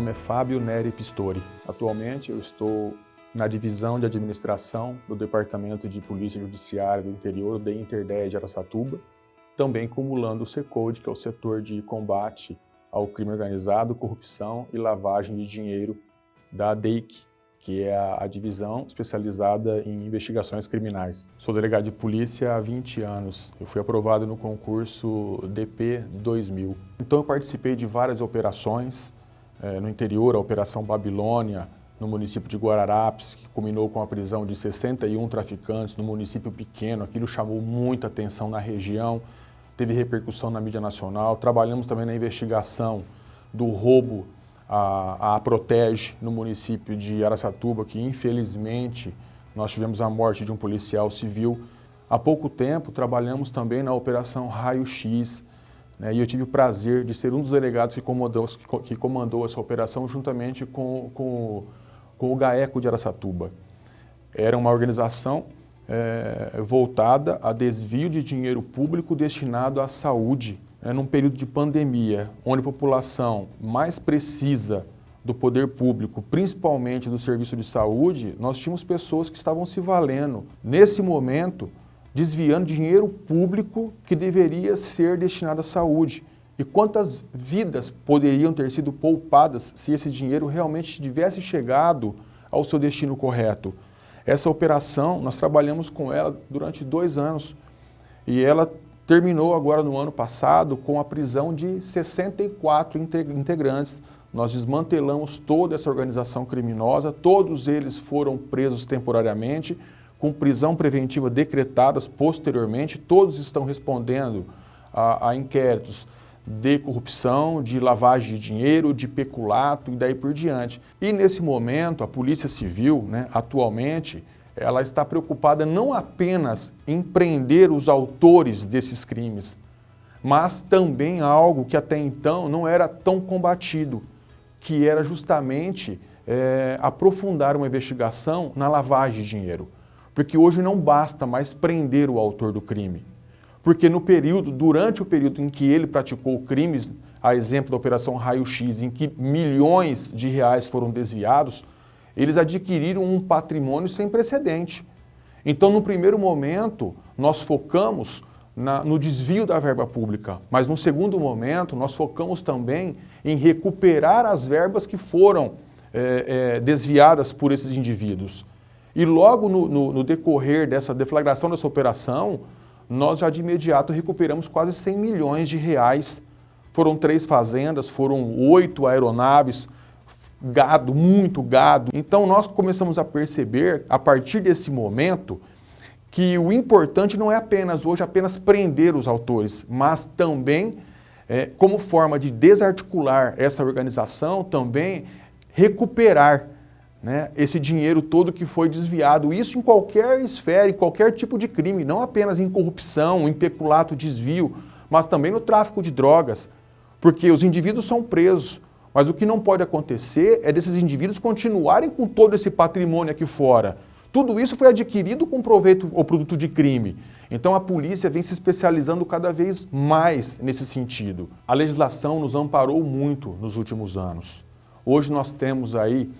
nome é Fábio Neri Pistori. Atualmente eu estou na divisão de administração do Departamento de Polícia Judiciária do Interior da Interdea de Araçatuba, também cumulando o SECODE, que é o setor de combate ao crime organizado, corrupção e lavagem de dinheiro da DEIC, que é a divisão especializada em investigações criminais. Sou delegado de polícia há 20 anos. Eu fui aprovado no concurso DP 2000. Então eu participei de várias operações no interior, a Operação Babilônia, no município de Guararapes, que culminou com a prisão de 61 traficantes no município pequeno. Aquilo chamou muita atenção na região, teve repercussão na mídia nacional. Trabalhamos também na investigação do roubo a Protege, no município de Araçatuba, que infelizmente nós tivemos a morte de um policial civil. Há pouco tempo trabalhamos também na Operação Raio X, né, e eu tive o prazer de ser um dos delegados que comandou essa operação juntamente com o GAECO de Araçatuba. Era uma organização voltada a desvio de dinheiro público destinado à saúde, num período de pandemia, onde a população mais precisa do poder público, principalmente do serviço de saúde, nós tínhamos pessoas que estavam se valendo, nesse momento, desviando dinheiro público que deveria ser destinado à saúde. E quantas vidas poderiam ter sido poupadas se esse dinheiro realmente tivesse chegado ao seu destino correto? Essa operação, nós trabalhamos com ela durante 2 anos e ela terminou agora no ano passado com a prisão de 64 integrantes. Nós desmantelamos toda essa organização criminosa, todos eles foram presos temporariamente, com prisão preventiva decretadas posteriormente, todos estão respondendo a inquéritos de corrupção, de lavagem de dinheiro, de peculato e daí por diante. E nesse momento, a Polícia Civil, atualmente, ela está preocupada não apenas em prender os autores desses crimes, mas também algo que até então não era tão combatido, que era justamente aprofundar uma investigação na lavagem de dinheiro. Porque hoje não basta mais prender o autor do crime. Porque durante o período em que ele praticou crimes, a exemplo da Operação Raio X, em que milhões de reais foram desviados, eles adquiriram um patrimônio sem precedente. Então, no primeiro momento, nós focamos no desvio da verba pública, mas no segundo momento, nós focamos também em recuperar as verbas que foram desviadas por esses indivíduos. E logo no decorrer dessa deflagração dessa operação, nós já de imediato recuperamos quase 100 milhões de reais. Foram 3 fazendas, foram 8 aeronaves, gado, muito gado. Então nós começamos a perceber, a partir desse momento, que o importante não é apenas prender os autores, mas também, como forma de desarticular essa organização, também recuperar esse dinheiro todo que foi desviado. Isso em qualquer esfera, em qualquer tipo de crime, não apenas em corrupção, em peculato, desvio, mas também no tráfico de drogas, porque os indivíduos são presos. Mas o que não pode acontecer é desses indivíduos continuarem com todo esse patrimônio aqui fora. Tudo isso foi adquirido com proveito ou produto de crime. Então a polícia vem se especializando cada vez mais nesse sentido. A legislação nos amparou muito nos últimos anos. Hoje nós temos aí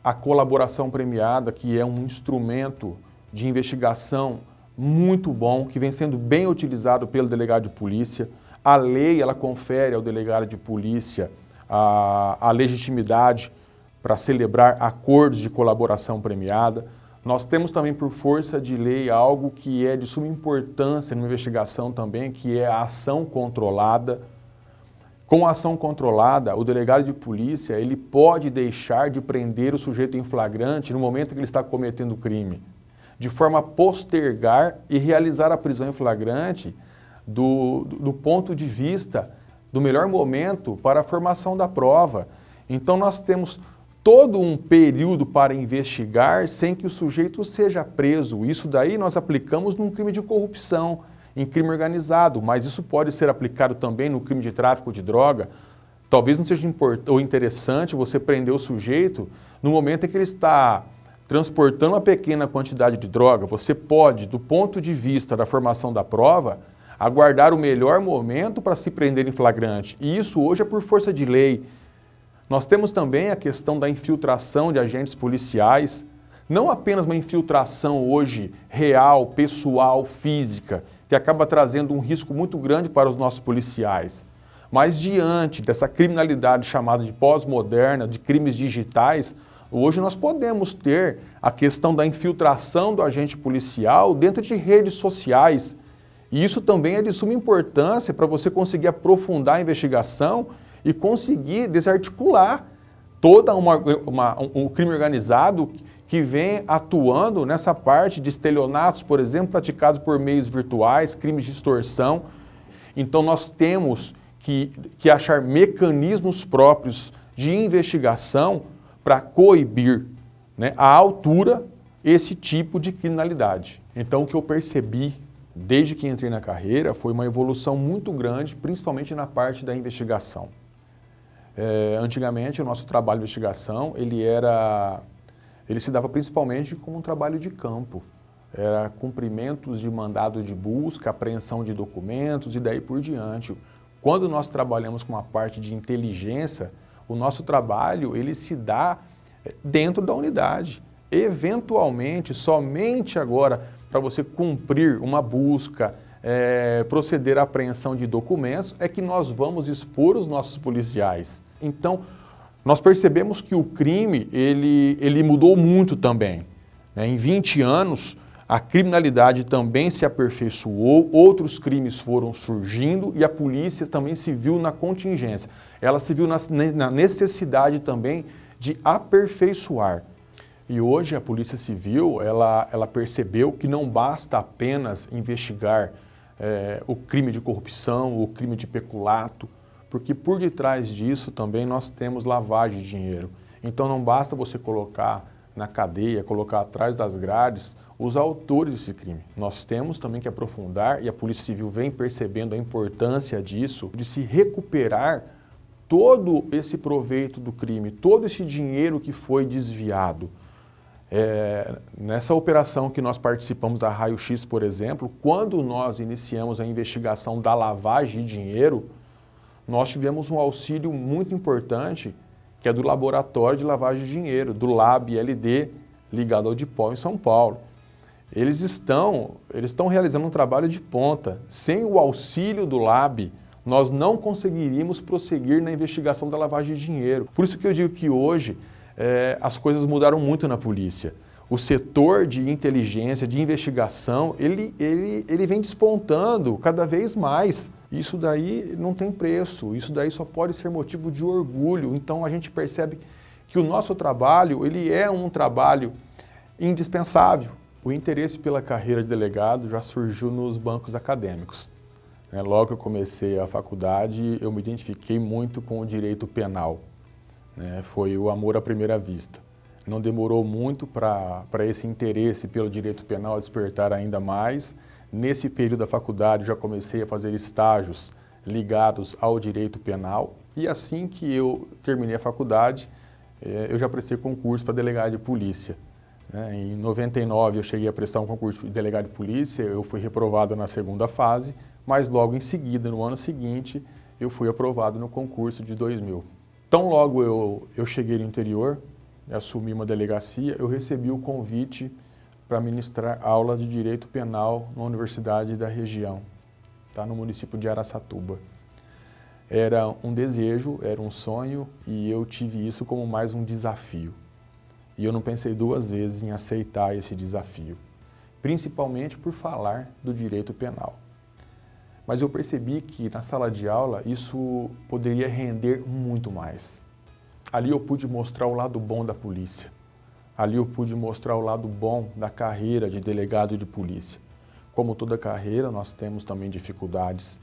a colaboração premiada, que é um instrumento de investigação muito bom, que vem sendo bem utilizado pelo delegado de polícia. A lei, ela confere ao delegado de polícia a legitimidade para celebrar acordos de colaboração premiada. Nós temos também, por força de lei, algo que é de suma importância numa investigação também, que é a ação controlada. Com a ação controlada, o delegado de polícia ele pode deixar de prender o sujeito em flagrante no momento que ele está cometendo o crime, de forma a postergar e realizar a prisão em flagrante do ponto de vista do melhor momento para a formação da prova. Então nós temos todo um período para investigar sem que o sujeito seja preso. Isso daí nós aplicamos num crime de corrupção, em crime organizado, mas isso pode ser aplicado também no crime de tráfico de droga. Talvez não seja interessante você prender o sujeito no momento em que ele está transportando uma pequena quantidade de droga. Você pode, do ponto de vista da formação da prova, aguardar o melhor momento para se prender em flagrante. E isso hoje é por força de lei. Nós temos também a questão da infiltração de agentes policiais, não apenas uma infiltração hoje real, pessoal, física, que acaba trazendo um risco muito grande para os nossos policiais, mas diante dessa criminalidade chamada de pós-moderna, de crimes digitais, hoje nós podemos ter a questão da infiltração do agente policial dentro de redes sociais. E isso também é de suma importância para você conseguir aprofundar a investigação e conseguir desarticular todo um crime organizado que vem atuando nessa parte de estelionatos, por exemplo, praticados por meios virtuais, crimes de extorsão. Então nós temos que achar mecanismos próprios de investigação para coibir, né, à altura esse tipo de criminalidade. Então o que eu percebi desde que entrei na carreira foi uma evolução muito grande, principalmente na parte da investigação. Antigamente o nosso trabalho de investigação ele se dava principalmente como um trabalho de campo. Era cumprimentos de mandado de busca, apreensão de documentos e daí por diante. Quando nós trabalhamos com a parte de inteligência, o nosso trabalho ele se dá dentro da unidade. Eventualmente, somente agora, para você cumprir uma busca, proceder à apreensão de documentos, é que nós vamos expor os nossos policiais. Então, nós percebemos que o crime ele mudou muito também, né? Em 20 anos, a criminalidade também se aperfeiçoou, outros crimes foram surgindo e a polícia também se viu na contingência. Ela se viu na necessidade também de aperfeiçoar. E hoje a Polícia Civil, ela percebeu que não basta apenas investigar o crime de corrupção, o crime de peculato, porque por detrás disso também nós temos lavagem de dinheiro. Então não basta você colocar na cadeia, colocar atrás das grades os autores desse crime. Nós temos também que aprofundar, e a Polícia Civil vem percebendo a importância disso, de se recuperar todo esse proveito do crime, todo esse dinheiro que foi desviado. Nessa operação que nós participamos da Raio X, por exemplo, quando nós iniciamos a investigação da lavagem de dinheiro, nós tivemos um auxílio muito importante, que é do Laboratório de Lavagem de Dinheiro, do LAB-LD, ligado ao DIPOL em São Paulo. Eles estão realizando um trabalho de ponta. Sem o auxílio do LAB, nós não conseguiríamos prosseguir na investigação da lavagem de dinheiro. Por isso que eu digo que hoje as coisas mudaram muito na polícia. O setor de inteligência, de investigação, ele vem despontando cada vez mais. Isso daí não tem preço, isso daí só pode ser motivo de orgulho. Então a gente percebe que o nosso trabalho, ele é um trabalho indispensável. O interesse pela carreira de delegado já surgiu nos bancos acadêmicos. Logo que eu comecei a faculdade, eu me identifiquei muito com o direito penal. Foi o amor à primeira vista. Não demorou muito para esse interesse pelo direito penal despertar ainda mais. Nesse período da faculdade, já comecei a fazer estágios ligados ao direito penal. E assim que eu terminei a faculdade, eu já prestei concurso para delegado de polícia. Em 99 eu cheguei a prestar um concurso de delegado de polícia, eu fui reprovado na segunda fase, mas logo em seguida, no ano seguinte, eu fui aprovado no concurso de 2000. Tão logo eu cheguei no interior, assumi uma delegacia, eu recebi o convite para ministrar aula de Direito Penal na Universidade da região, no município de Araçatuba. Era um desejo, era um sonho e eu tive isso como mais um desafio. E eu não pensei duas vezes em aceitar esse desafio, principalmente por falar do direito penal. Mas eu percebi que na sala de aula isso poderia render muito mais. Ali eu pude mostrar o lado bom da polícia. Ali eu pude mostrar o lado bom da carreira de delegado de polícia. Como toda carreira, nós temos também dificuldades.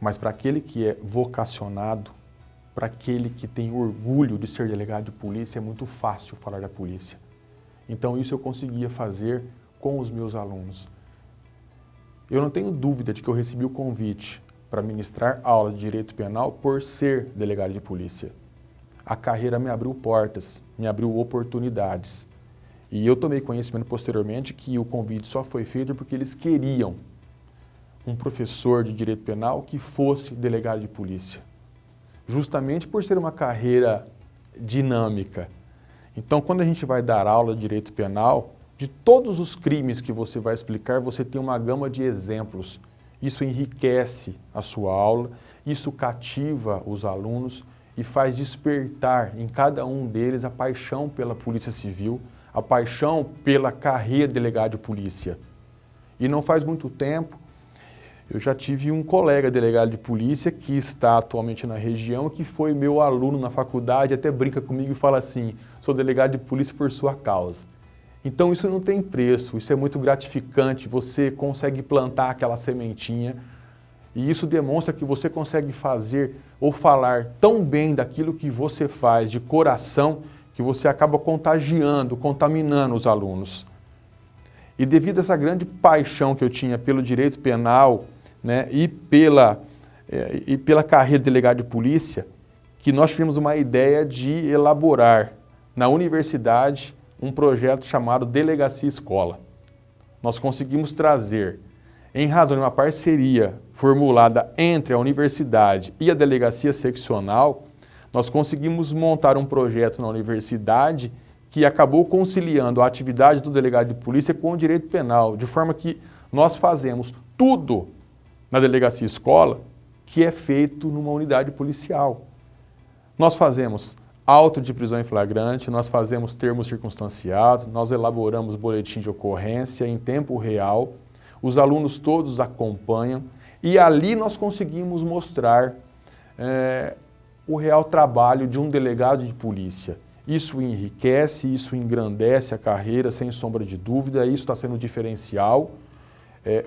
Mas para aquele que é vocacionado, para aquele que tem orgulho de ser delegado de polícia, é muito fácil falar da polícia. Então isso eu conseguia fazer com os meus alunos. Eu não tenho dúvida de que eu recebi o convite para ministrar aula de direito penal por ser delegado de polícia. A carreira me abriu portas, me abriu oportunidades. E eu tomei conhecimento posteriormente que o convite só foi feito porque eles queriam um professor de direito penal que fosse delegado de polícia. justamente por ser uma carreira dinâmica. Então, quando a gente vai dar aula de direito penal, de todos os crimes que você vai explicar, você tem uma gama de exemplos. Isso enriquece a sua aula, isso cativa os alunos e faz despertar em cada um deles a paixão pela Polícia Civil, a paixão pela carreira de delegado de polícia. E não faz muito tempo, eu já tive um colega delegado de polícia que está atualmente na região, que foi meu aluno na faculdade, até brinca comigo e fala assim, sou delegado de polícia por sua causa. Então isso não tem preço, isso é muito gratificante, você consegue plantar aquela sementinha e isso demonstra que você consegue fazer ou falar tão bem daquilo que você faz de coração que você acaba contagiando, contaminando os alunos. E devido a essa grande paixão que eu tinha pelo direito penal, né, e pela carreira de delegado de polícia, que nós tivemos uma ideia de elaborar na universidade um projeto chamado Delegacia Escola. Nós conseguimos trazer, em razão de uma parceria formulada entre a universidade e a delegacia seccional, nós conseguimos montar um projeto na universidade que acabou conciliando a atividade do delegado de polícia com o direito penal, de forma que nós fazemos tudo na delegacia escola que é feito numa unidade policial. Nós fazemos auto de prisão em flagrante, nós fazemos termos circunstanciados, nós elaboramos boletim de ocorrência em tempo real, os alunos todos acompanham e ali nós conseguimos mostrar o real trabalho de um delegado de polícia. Isso enriquece, isso engrandece a carreira, sem sombra de dúvida, isso está sendo diferencial.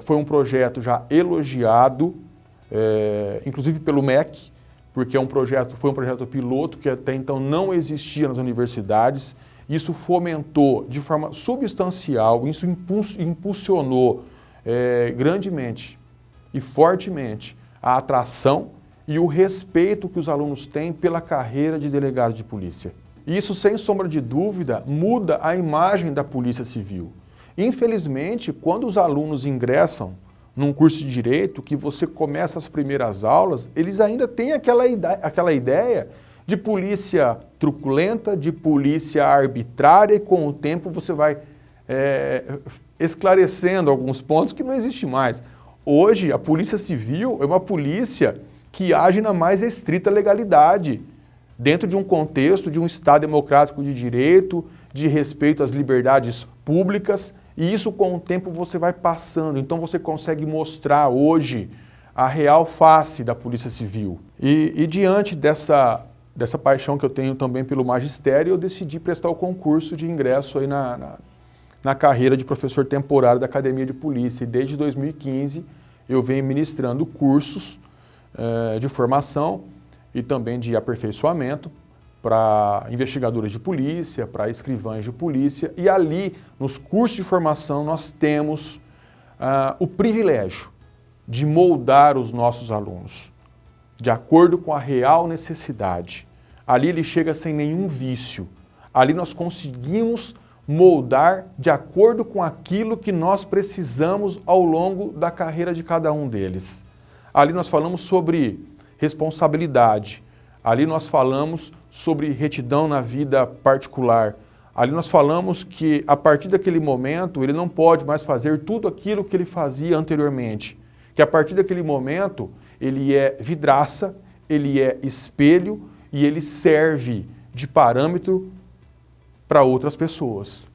Foi um projeto já elogiado, inclusive pelo MEC, porque foi um projeto piloto que até então não existia nas universidades. Isso fomentou de forma substancial, isso impulsionou grandemente e fortemente a atração e o respeito que os alunos têm pela carreira de delegado de polícia. Isso, sem sombra de dúvida, muda a imagem da Polícia Civil. Infelizmente, quando os alunos ingressam num curso de Direito, que você começa as primeiras aulas, eles ainda têm aquela ideia de polícia truculenta, de polícia arbitrária, e com o tempo você vai esclarecendo alguns pontos que não existe mais. Hoje, a Polícia Civil é uma polícia que age na mais estrita legalidade, dentro de um contexto de um Estado democrático de direito, de respeito às liberdades públicas, e isso com o tempo você vai passando, então você consegue mostrar hoje a real face da Polícia Civil. E diante dessa paixão que eu tenho também pelo magistério, eu decidi prestar o concurso de ingresso aí na carreira de professor temporário da Academia de Polícia, e desde 2015 eu venho ministrando cursos de formação e também de aperfeiçoamento para investigadores de polícia, para escrivães de polícia, e ali, nos cursos de formação, nós temos o privilégio de moldar os nossos alunos, de acordo com a real necessidade. Ali ele chega sem nenhum vício, ali nós conseguimos moldar de acordo com aquilo que nós precisamos ao longo da carreira de cada um deles. Ali nós falamos sobre responsabilidade, ali nós falamos sobre retidão na vida particular. Ali nós falamos que, a partir daquele momento, ele não pode mais fazer tudo aquilo que ele fazia anteriormente. Que a partir daquele momento, ele é vidraça, ele é espelho e ele serve de parâmetro para outras pessoas.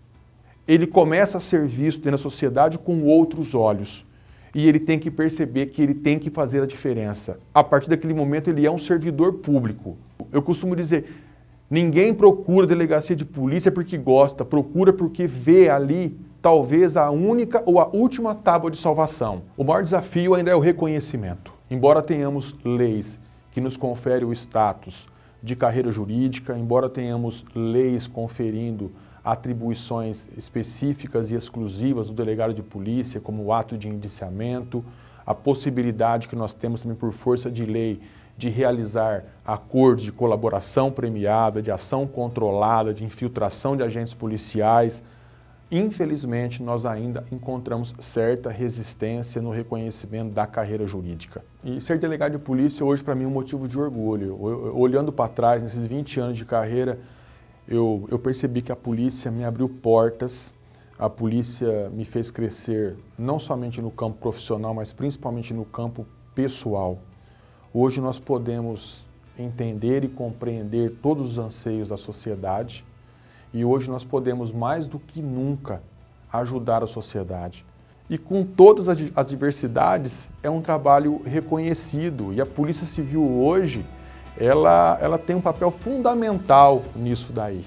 Ele começa a ser visto dentro da sociedade com outros olhos. E ele tem que perceber que ele tem que fazer a diferença. A partir daquele momento, ele é um servidor público. Eu costumo dizer, ninguém procura delegacia de polícia porque gosta, procura porque vê ali talvez a única ou a última tábua de salvação. O maior desafio ainda é o reconhecimento. Embora tenhamos leis que nos conferem o status de carreira jurídica, embora tenhamos leis conferindo atribuições específicas e exclusivas do delegado de polícia, como o ato de indiciamento, a possibilidade que nós temos também por força de lei de realizar acordos de colaboração premiada, de ação controlada, de infiltração de agentes policiais. Infelizmente, nós ainda encontramos certa resistência no reconhecimento da carreira jurídica. E ser delegado de polícia hoje para mim é um motivo de orgulho. Olhando para trás, nesses 20 anos de carreira, eu percebi que a polícia me abriu portas, a polícia me fez crescer não somente no campo profissional, mas principalmente no campo pessoal. Hoje nós podemos entender e compreender todos os anseios da sociedade e hoje nós podemos mais do que nunca ajudar a sociedade. E com todas as diversidades é um trabalho reconhecido e a Polícia Civil hoje ela tem um papel fundamental nisso daí.